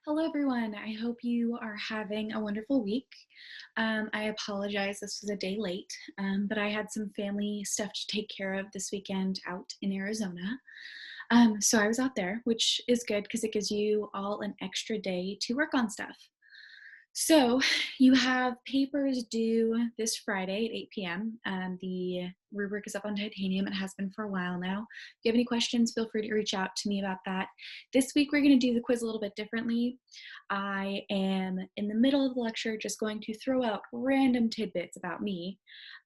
Hello, everyone. I hope you are having a wonderful week. I apologize, this was a day late, but I had some family stuff to take care of this weekend out in Arizona. So I was out there, which is good because it gives you all an extra day to work on stuff. So you have papers due this Friday at 8 p.m. The rubric is up on Titanium. It has been for a while now. If you have any questions, feel free to reach out to me about that. This week, we're going to do the quiz a little bit differently. I am in the middle of the lecture just going to throw out random tidbits about me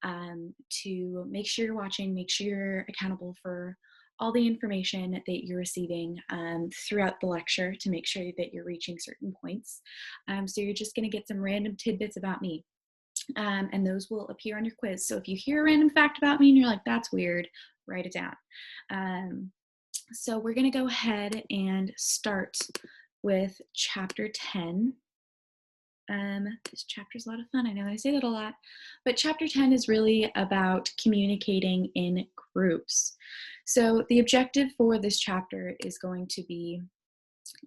to make sure you're watching, make sure you're accountable for all the information that you're receiving throughout the lecture to make sure that you're reaching certain points. So you're just going to get some random tidbits about me. And those will appear on your quiz. So if you hear a random fact about me and you're like, that's weird, write it down. So we're going to go ahead and start with chapter 10. This chapter is a lot of fun. I know I say that a lot, but chapter 10 is really about communicating in groups. So the objective for this chapter is going to be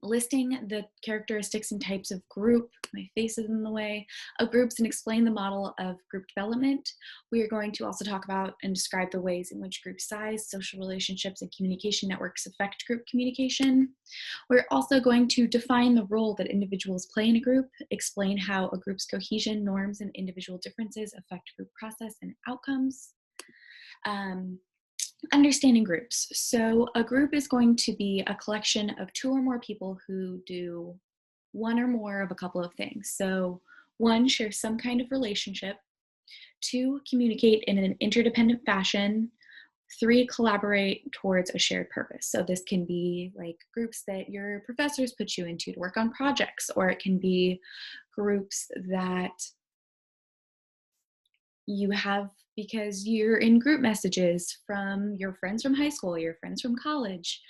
listing the characteristics and types of group, my face is in the way, of groups, and explain the model of group development. We are going to also talk about and describe the ways in which group size, social relationships, and communication networks affect group communication. We're also going to define the role that individuals play in a group, explain how a group's cohesion, norms, and individual differences affect group process and outcomes. Understanding groups. So a group is going to be a collection of two or more people who do one or more of a couple of things. So one, share some kind of relationship. Two, communicate in an interdependent fashion. Three, collaborate towards a shared purpose. So this can be like groups that your professors put you into to work on projects, or it can be groups that you have because you're in group messages from your friends from high school, your friends from college.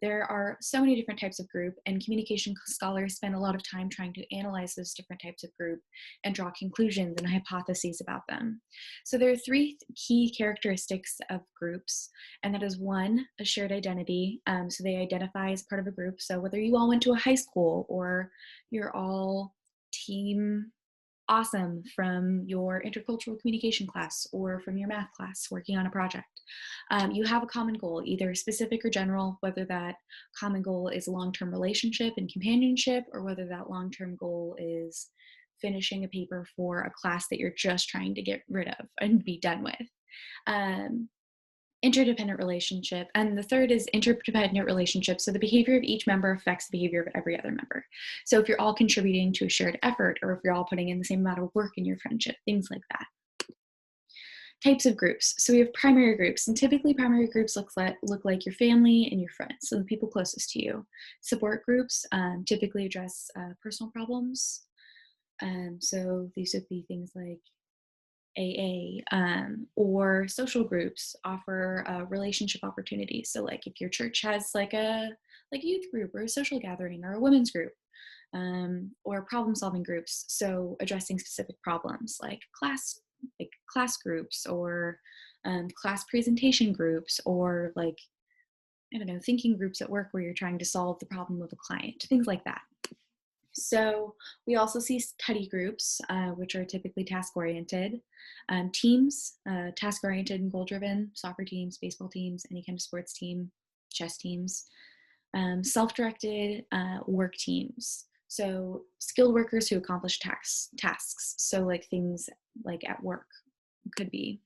There are so many different types of group, and communication scholars spend a lot of time trying to analyze those different types of group and draw conclusions and hypotheses about them. So there are three key characteristics of groups, and that is one, a shared identity. So they identify as part of a group. So whether you all went to a high school or you're all team awesome from your intercultural communication class or from your math class working on a project. You have a common goal, either specific or general, whether that common goal is a long-term relationship and companionship, or whether that long-term goal is finishing a paper for a class that you're just trying to get rid of and be done with. Interdependent relationship, and the third is interdependent relationship. So the behavior of each member affects the behavior of every other member. So if you're all contributing to a shared effort, or if you're all putting in the same amount of work in your friendship, things like that. Types of groups. So we have primary groups, and typically primary groups look like your family and your friends, so the people closest to you. Support groups typically address personal problems. So these would be things like AA, or social groups offer relationship opportunities. So like if your church has like a youth group or a social gathering or a women's group, or problem solving groups. So addressing specific problems like class groups, or class presentation groups, or like, I don't know, thinking groups at work where you're trying to solve the problem of a client, things like that. So we also see study groups, which are typically task-oriented. Teams, task-oriented and goal-driven, soccer teams, baseball teams, any kind of sports team, chess teams. Self-directed work teams. So skilled workers who accomplish tasks. So like things like at work could be.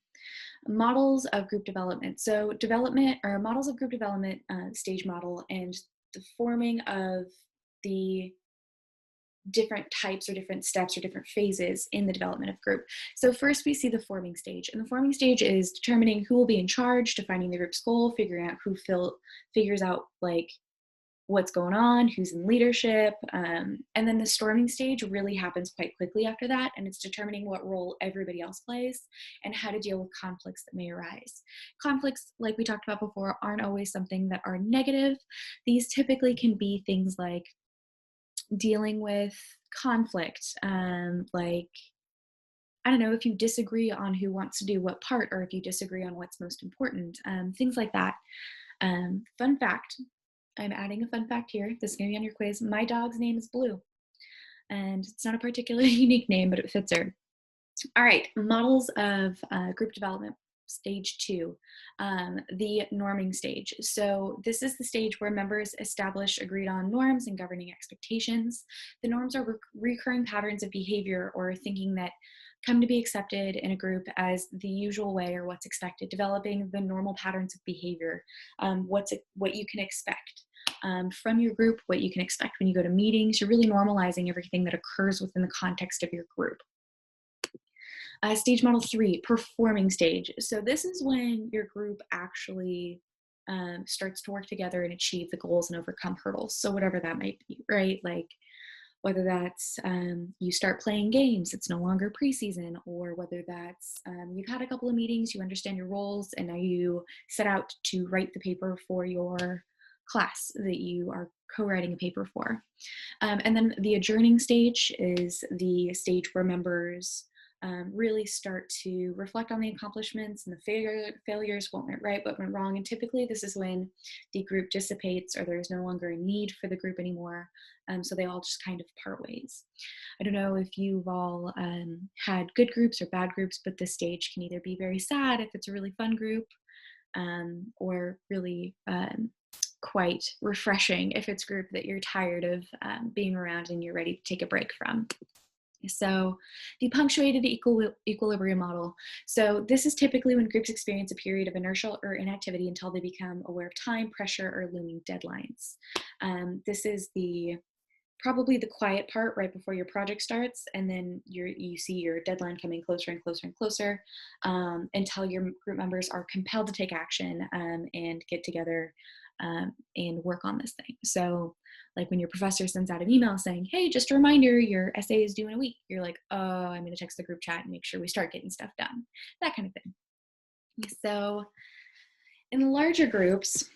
Models of group development. So development, or models of group development, stage model, and the forming of the different types or different steps or different phases in the development of group. So first we see the forming stage, and the forming stage is determining who will be in charge, defining the group's goal, figuring out who figures out like what's going on, who's in leadership, and then the storming stage really happens quite quickly after that, and it's determining what role everybody else plays and how to deal with conflicts that may arise. Conflicts, like we talked about before, aren't always something that are negative. These typically can be things like dealing with conflict, like, I don't know, if you disagree on who wants to do what part, or if you disagree on what's most important, things like that. Fun fact, I'm adding a fun fact here. This is going to be on your quiz. My dog's name is Blue, and it's not a particularly unique name, but it fits her. All right, models of group development. Stage 2, the norming stage. So this is the stage where members establish agreed on norms and governing expectations. The norms are recurring patterns of behavior or thinking that come to be accepted in a group as the usual way or what's expected, developing the normal patterns of behavior, what you can expect from your group, what you can expect when you go to meetings. You're really normalizing everything that occurs within the context of your group. Stage model 3, performing stage. So this is when your group actually starts to work together and achieve the goals and overcome hurdles. So whatever that might be, right? Like whether that's you start playing games, it's no longer preseason, or whether that's you've had a couple of meetings, you understand your roles, and now you set out to write the paper for your class that you are co-writing a paper for. And then the adjourning stage is the stage where members really start to reflect on the accomplishments and the failures, what went right, what went wrong. And typically this is when the group dissipates or there's no longer a need for the group anymore. So they all just kind of part ways. I don't know if you've all had good groups or bad groups, but this stage can either be very sad if it's a really fun group, or really quite refreshing if it's a group that you're tired of being around and you're ready to take a break from. So the punctuated equilibrium model. So this is typically when groups experience a period of inertia or inactivity until they become aware of time, pressure, or looming deadlines. This is probably the quiet part right before your project starts, and then you see your deadline coming closer and closer and closer until your group members are compelled to take action and get together and work on this thing. So like when your professor sends out an email saying, hey, just a reminder, your essay is due in a week. You're like, oh, I'm going to text the group chat and make sure we start getting stuff done. That kind of thing. So in larger groups,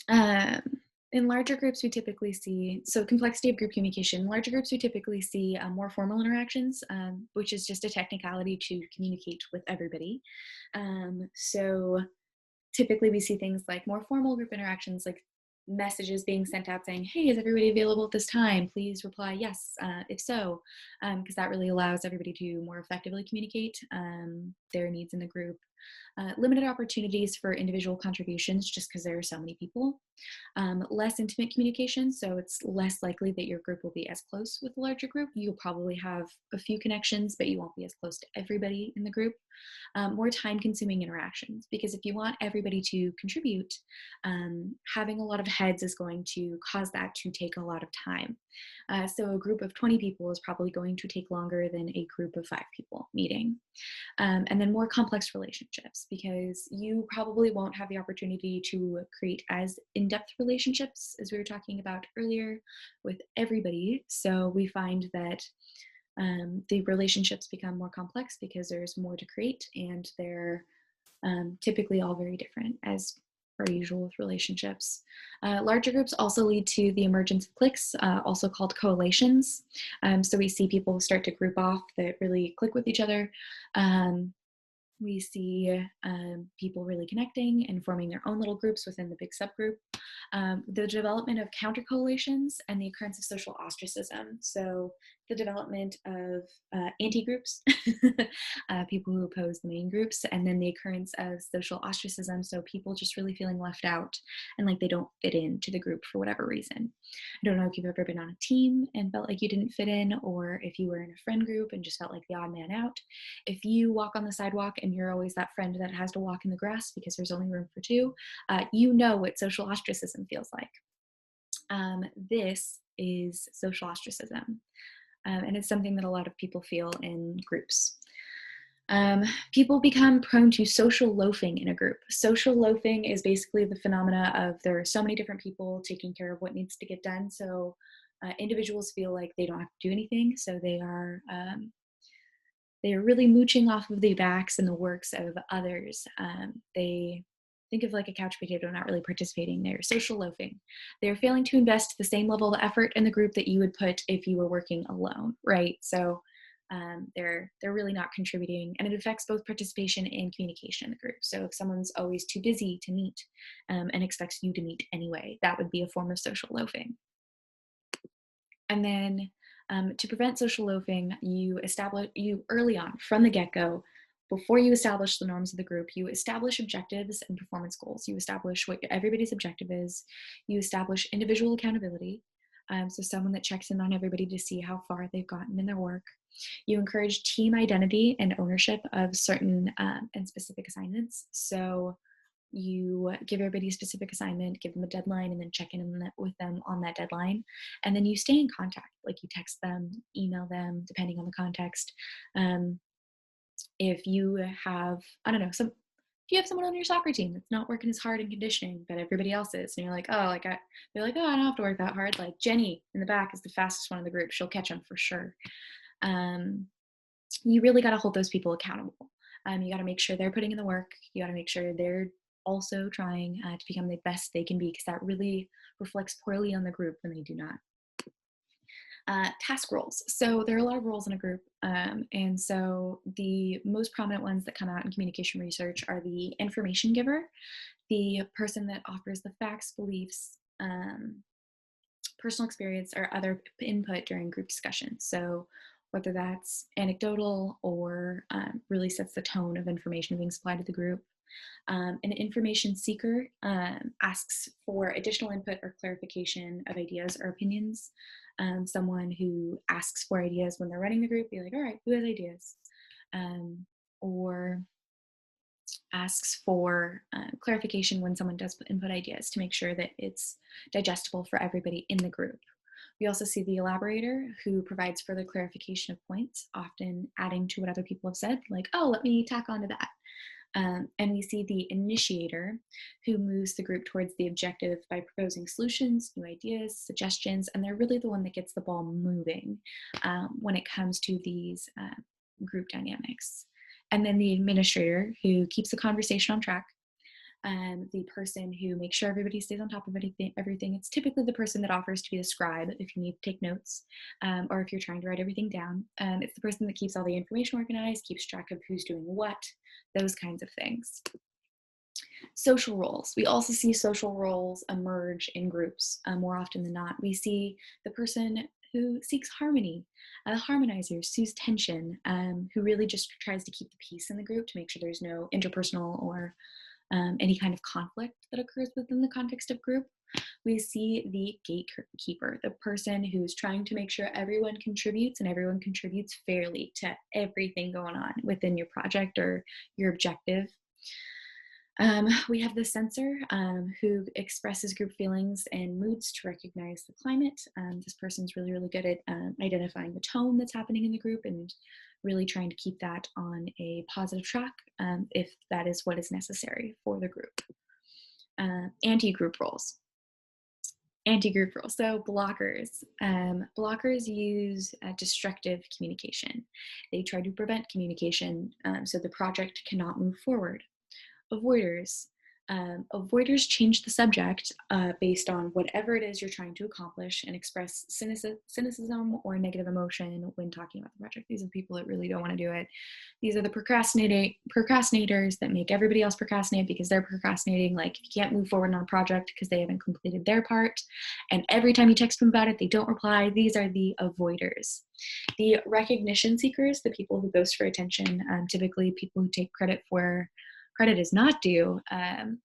we typically see, so complexity of group communication. In larger groups, we typically see more formal interactions, which is just a technicality to communicate with everybody. So typically we see things like more formal group interactions, like messages being sent out saying, hey, is everybody available at this time? Please reply yes, if so, because that really allows everybody to more effectively communicate their needs in the group. Limited opportunities for individual contributions just because there are so many people. Less intimate communication, so it's less likely that your group will be as close with a larger group. You'll probably have a few connections, but you won't be as close to everybody in the group. More time-consuming interactions, because if you want everybody to contribute, having a lot of heads is going to cause that to take a lot of time. So a group of 20 people is probably going to take longer than a group of 5 people meeting. And then more complex relationships, because you probably won't have the opportunity to create as in-depth relationships as we were talking about earlier with everybody. So we find that the relationships become more complex because there's more to create, and they're typically all very different, as per usual with relationships. Larger groups also lead to the emergence of cliques, also called coalitions. So we see people start to group off that really click with each other. We see people really connecting and forming their own little groups within the big subgroup. The development of counter coalitions and the occurrence of social ostracism. So the development of anti-groups, people who oppose the main groups, and then the occurrence of social ostracism. So people just really feeling left out and like they don't fit into the group for whatever reason. I don't know if you've ever been on a team and felt like you didn't fit in, or if you were in a friend group and just felt like the odd man out. If you walk on the sidewalk and you're always that friend that has to walk in the grass because there's only room for 2, you know what social ostracism feels like. This is social ostracism, and it's something that a lot of people feel in groups. People become prone to social loafing in a group. Social loafing is basically the phenomena of there are so many different people taking care of what needs to get done, so individuals feel like they don't have to do anything, so they are really mooching off of the backs and the works of others. They think of like a couch potato, not really participating. They're social loafing. They're failing to invest the same level of effort in the group that you would put if you were working alone, right? So they're really not contributing, and it affects both participation and communication in the group. So if someone's always too busy to meet and expects you to meet anyway, that would be a form of social loafing. And then to prevent social loafing, you early on from the get-go, before you establish the norms of the group, you establish objectives and performance goals. You establish what everybody's objective is. You establish individual accountability. So someone that checks in on everybody to see how far they've gotten in their work. You encourage team identity and ownership of certain and specific assignments. So you give everybody a specific assignment, give them a deadline, and then check in with them on that deadline. And then you stay in contact, like you text them, email them, depending on the context. If you have, I don't know, if you have someone on your soccer team that's not working as hard in conditioning, but everybody else is, and you're like, oh, they're like, oh, I don't have to work that hard. Like Jenny in the back is the fastest one in the group. She'll catch them for sure. You really got to hold those people accountable. You got to make sure they're putting in the work. You got to make sure they're also trying to become the best they can be, because that really reflects poorly on the group when they do not. Task roles. So there are a lot of roles in a group. And so the most prominent ones that come out in communication research are the information giver, the person that offers the facts, beliefs, personal experience, or other input during group discussions. So whether that's anecdotal or really sets the tone of information being supplied to the group. An information seeker asks for additional input or clarification of ideas or opinions. Someone who asks for ideas when they're running the group, be like, all right, who has ideas? Or asks for clarification when someone does input ideas to make sure that it's digestible for everybody in the group. We also see the elaborator, who provides further clarification of points, often adding to what other people have said, like, oh, let me tack onto that. And we see the initiator, who moves the group towards the objective by proposing solutions, new ideas, suggestions, and they're really the one that gets the ball moving when it comes to these group dynamics. And then the administrator, who keeps the conversation on track. The person who makes sure everybody stays on top of everything. It's typically the person that offers to be the scribe if you need to take notes, or if you're trying to write everything down. It's the person that keeps all the information organized, keeps track of who's doing what, those kinds of things. Social roles. We also see social roles emerge in groups more often than not. We see the person who seeks harmony, the harmonizer, soothes tension, who really just tries to keep the peace in the group to make sure there's no interpersonal or any kind of conflict that occurs within the context of group. We see the gatekeeper, the person who's trying to make sure everyone contributes and everyone contributes fairly to everything going on within your project or your objective. We have the censor, who expresses group feelings and moods to recognize the climate. This person's really, really good at identifying the tone that's happening in the group and really trying to keep that on a positive track if that is what is necessary for the group. Anti-group roles. Anti-group roles, so blockers. Blockers use destructive communication. They try to prevent communication so the project cannot move forward. Avoiders. Avoiders change the subject based on whatever it is you're trying to accomplish and express cynicism or negative emotion when talking about the project. These are people that really don't want to do it. These are the procrastinators that make everybody else procrastinate because they're procrastinating. Like, if you can't move forward on a project because they haven't completed their part, and every time you text them about it, they don't reply. These are the avoiders. The recognition seekers, the people who ghost for attention, typically people who take credit where credit is not due,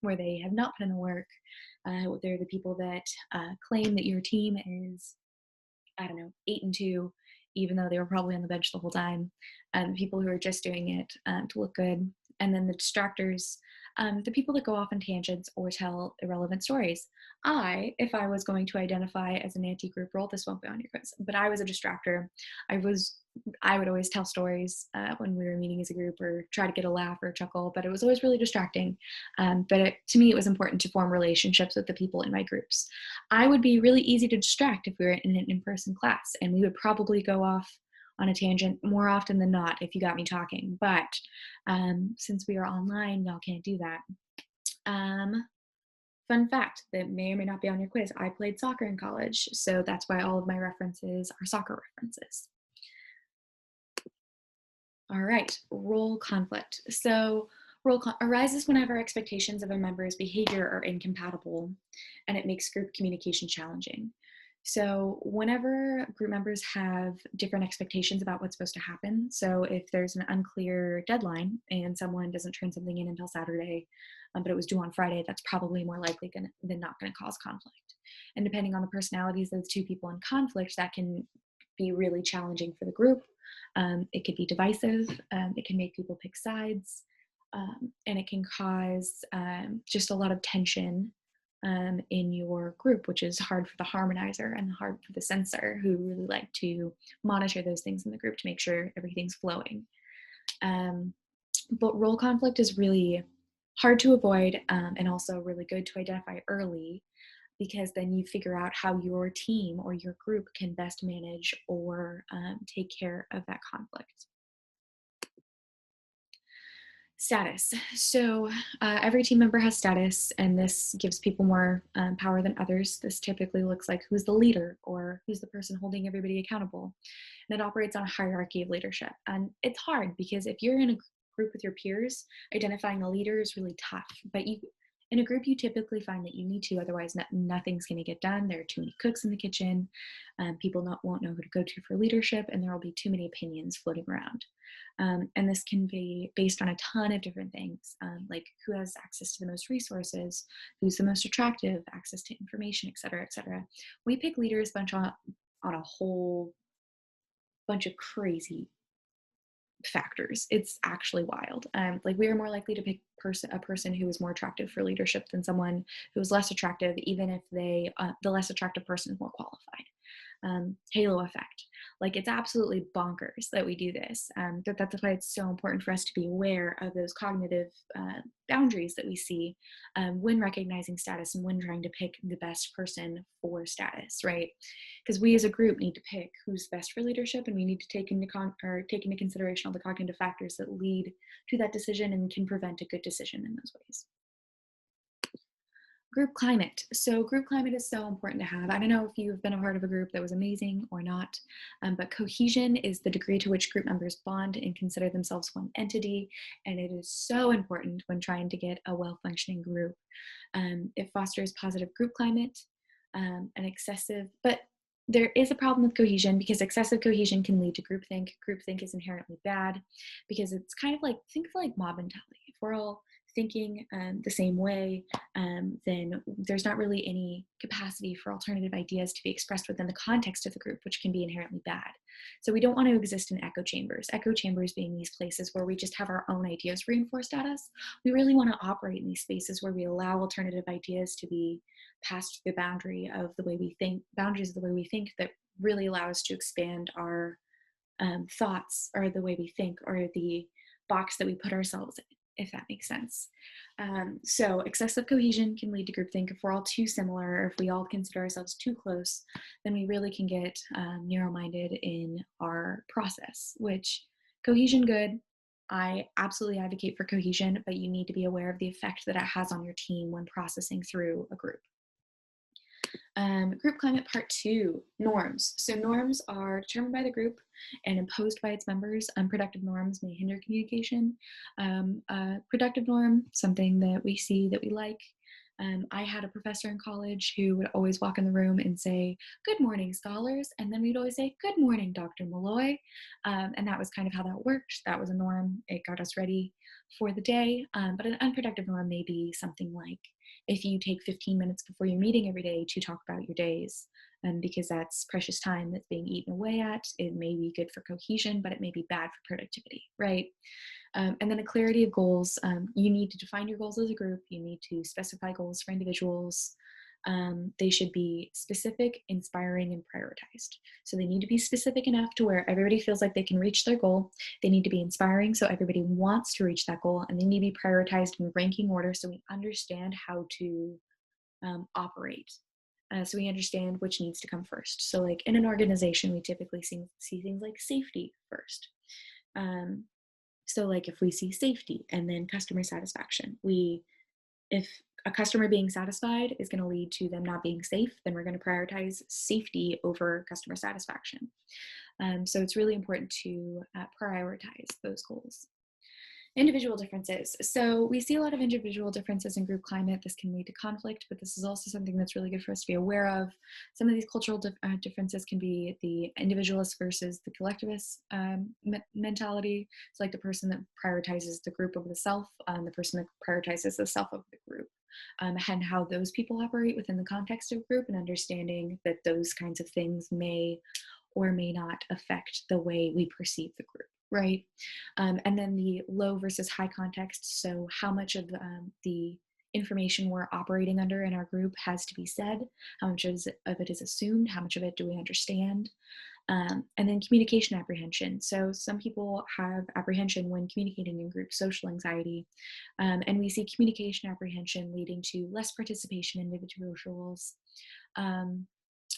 where they have not put in the work. They're the people that claim that your team is, 8-2, even though they were probably on the bench the whole time. People who are just doing it to look good. And then the distractors, the people that go off on tangents or tell irrelevant stories. If I was going to identify as an anti-group role, this won't be on your quiz, but I was a distractor. I would always tell stories when we were meeting as a group or try to get a laugh or a chuckle, but it was always really distracting. But to me, it was important to form relationships with the people in my groups. I would be really easy to distract if we were in an in-person class, and we would probably go off on a tangent more often than not if you got me talking. But since we are online, y'all can't do that. Fun fact that may or may not be on your quiz: I played soccer in college, so that's why all of my references are soccer references. All right, role conflict. So arises whenever expectations of a member's behavior are incompatible, and it makes group communication challenging. So whenever group members have different expectations about what's supposed to happen, so if there's an unclear deadline and someone doesn't turn something in until Saturday, but it was due on Friday, that's probably more likely than not going to cause conflict. And depending on the personalities of the two people in conflict, that can be really challenging for the group. It could be divisive. It can make people pick sides, and it can cause just a lot of tension in your group, which is hard for the harmonizer and hard for the censor, who really like to monitor those things in the group to make sure everything's flowing. But role conflict is really hard to avoid, and also really good to identify early, because then you figure out how your team or your group can best manage or take care of that conflict. Status. So every team member has status, and this gives people more power than others. This typically looks like who's the leader or who's the person holding everybody accountable. And it operates on a hierarchy of leadership. And it's hard because if you're in a group with your peers, identifying a leader is really tough. But in a group, you typically find that you need to, otherwise nothing's going to get done. There are too many cooks in the kitchen. People won't know who to go to for leadership, and there will be too many opinions floating around. And this can be based on a ton of different things, like who has access to the most resources, who's the most attractive, access to information, et cetera, et cetera. We pick leaders on a whole bunch of crazy factors. It's actually wild. Like we are more likely to pick a person who is more attractive for leadership than someone who is less attractive, even if the less attractive person is more qualified. Halo effect. Like it's absolutely bonkers that we do this. That's why it's so important for us to be aware of those cognitive boundaries that we see when recognizing status and when trying to pick the best person for status, right? Because we as a group need to pick who's best for leadership, and we need to take into consideration all the cognitive factors that lead to that decision and can prevent a good decision in those ways. Group climate. So group climate is so important to have. I don't know if you've been a part of a group that was amazing or not, but cohesion is the degree to which group members bond and consider themselves one entity, and it is so important when trying to get a well-functioning group. It fosters positive group climate, and but there is a problem with cohesion because excessive cohesion can lead to groupthink. Groupthink is inherently bad because it's kind of like, think of like mob mentality. If we're all thinking the same way, then there's not really any capacity for alternative ideas to be expressed within the context of the group, which can be inherently bad. So we don't want to exist in echo chambers being these places where we just have our own ideas reinforced at us. We really want to operate in these spaces where we allow alternative ideas to be passed the boundaries of the way we think that really allow us to expand our thoughts, or the way we think, or the box that we put ourselves in, if that makes sense. So excessive cohesion can lead to groupthink. If we're all too similar, or if we all consider ourselves too close, then we really can get narrow-minded in our process, which cohesion good. I absolutely advocate for cohesion, but you need to be aware of the effect that it has on your team when processing through a group. Group climate part 2, norms. So norms are determined by the group and imposed by its members. Unproductive norms may hinder communication. Productive norm, something that we see that we like. I had a professor in college who would always walk in the room and say, "Good morning, scholars," and then we'd always say, "Good morning, Dr. Malloy," and that was kind of how that worked. That was a norm. It got us ready for the day, but an unproductive norm may be something like, if you take 15 minutes before your meeting every day to talk about your days, because that's precious time that's being eaten away at. It may be good for cohesion, but it may be bad for productivity, right? And then a clarity of goals. You need to define your goals as a group. You need to specify goals for individuals. They should be specific, inspiring, and prioritized. So they need to be specific enough to where everybody feels like they can reach their goal. They need to be inspiring so everybody wants to reach that goal, and they need to be prioritized in ranking order so we understand how to operate. So we understand which needs to come first. So like in an organization, we typically see things like safety first. So like if we see safety and then customer satisfaction, if a customer being satisfied is going to lead to them not being safe, then we're going to prioritize safety over customer satisfaction. So it's really important to prioritize those goals. Individual differences. So we see a lot of individual differences in group climate. This can lead to conflict, but this is also something that's really good for us to be aware of. Some of these cultural differences can be the individualist versus the collectivist mentality. It's like the person that prioritizes the group over the self, the person that prioritizes the self over the group, and how those people operate within the context of group, and understanding that those kinds of things may or may not affect the way we perceive the group, right? And then the low versus high context. So how much of the information we're operating under in our group has to be said, how much of it is assumed, how much of it do we understand? And then communication apprehension. So some people have apprehension when communicating in group, social anxiety, and we see communication apprehension leading to less participation in individuals.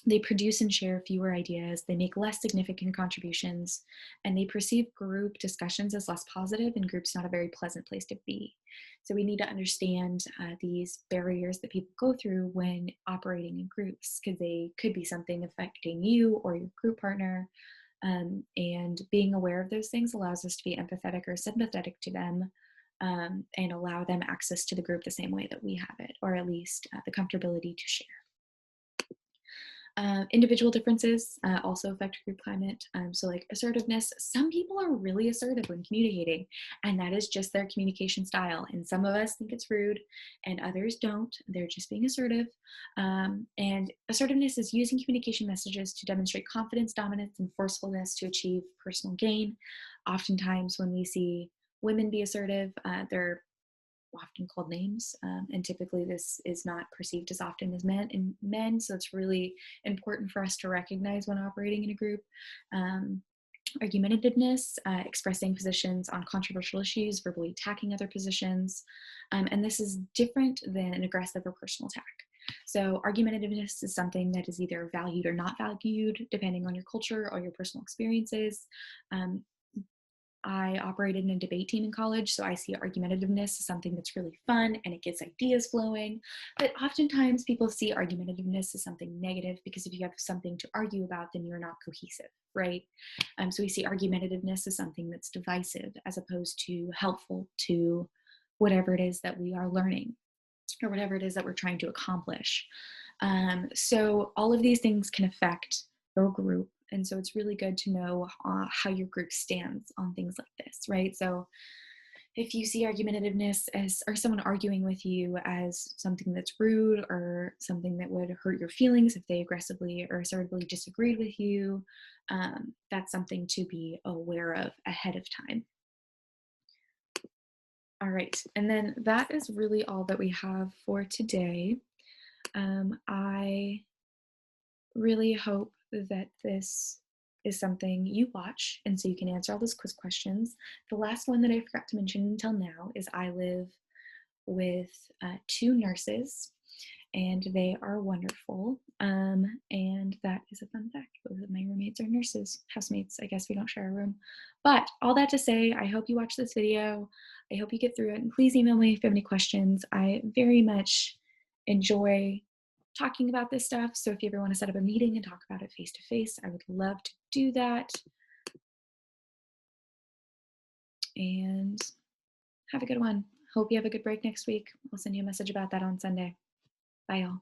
They produce and share fewer ideas, they make less significant contributions, and they perceive group discussions as less positive, and group's not a very pleasant place to be. So we need to understand these barriers that people go through when operating in groups, because they could be something affecting you or your group partner. And being aware of those things allows us to be empathetic or sympathetic to them, and allow them access to the group the same way that we have it, or at least the comfortability to share. Individual differences also affect group climate. So like assertiveness, some people are really assertive when communicating, and that is just their communication style. And some of us think it's rude and others don't. They're just being assertive. And assertiveness is using communication messages to demonstrate confidence, dominance, and forcefulness to achieve personal gain. Oftentimes when we see women be assertive, they're often called names, and typically this is not perceived as often as men, so it's really important for us to recognize when operating in a group. Argumentativeness, expressing positions on controversial issues, verbally attacking other positions, and this is different than an aggressive or personal attack. So argumentativeness is something that is either valued or not valued depending on your culture or your personal experiences. I operated in a debate team in college, so I see argumentativeness as something that's really fun and it gets ideas flowing. But oftentimes people see argumentativeness as something negative, because if you have something to argue about, then you're not cohesive, right? So we see argumentativeness as something that's divisive as opposed to helpful to whatever it is that we are learning or whatever it is that we're trying to accomplish. So all of these things can affect your group. And so it's really good to know how your group stands on things like this, right? So if you see argumentativeness as, or someone arguing with you as something that's rude or something that would hurt your feelings if they aggressively or assertively disagreed with you, that's something to be aware of ahead of time. All right, and then that is really all that we have for today. I really hope that this is something you watch, and so you can answer all those quiz questions. The last one that I forgot to mention until now is I live with 2 nurses, and they are wonderful. And that is a fun fact. Both of my roommates are nurses, housemates. I guess we don't share a room. But all that to say, I hope you watch this video. I hope you get through it. And please email me if you have any questions. I very much enjoy talking about this stuff. So if you ever want to set up a meeting and talk about it face to face, I would love to do that. And have a good one. Hope you have a good break next week. I'll send you a message about that on Sunday. Bye, y'all.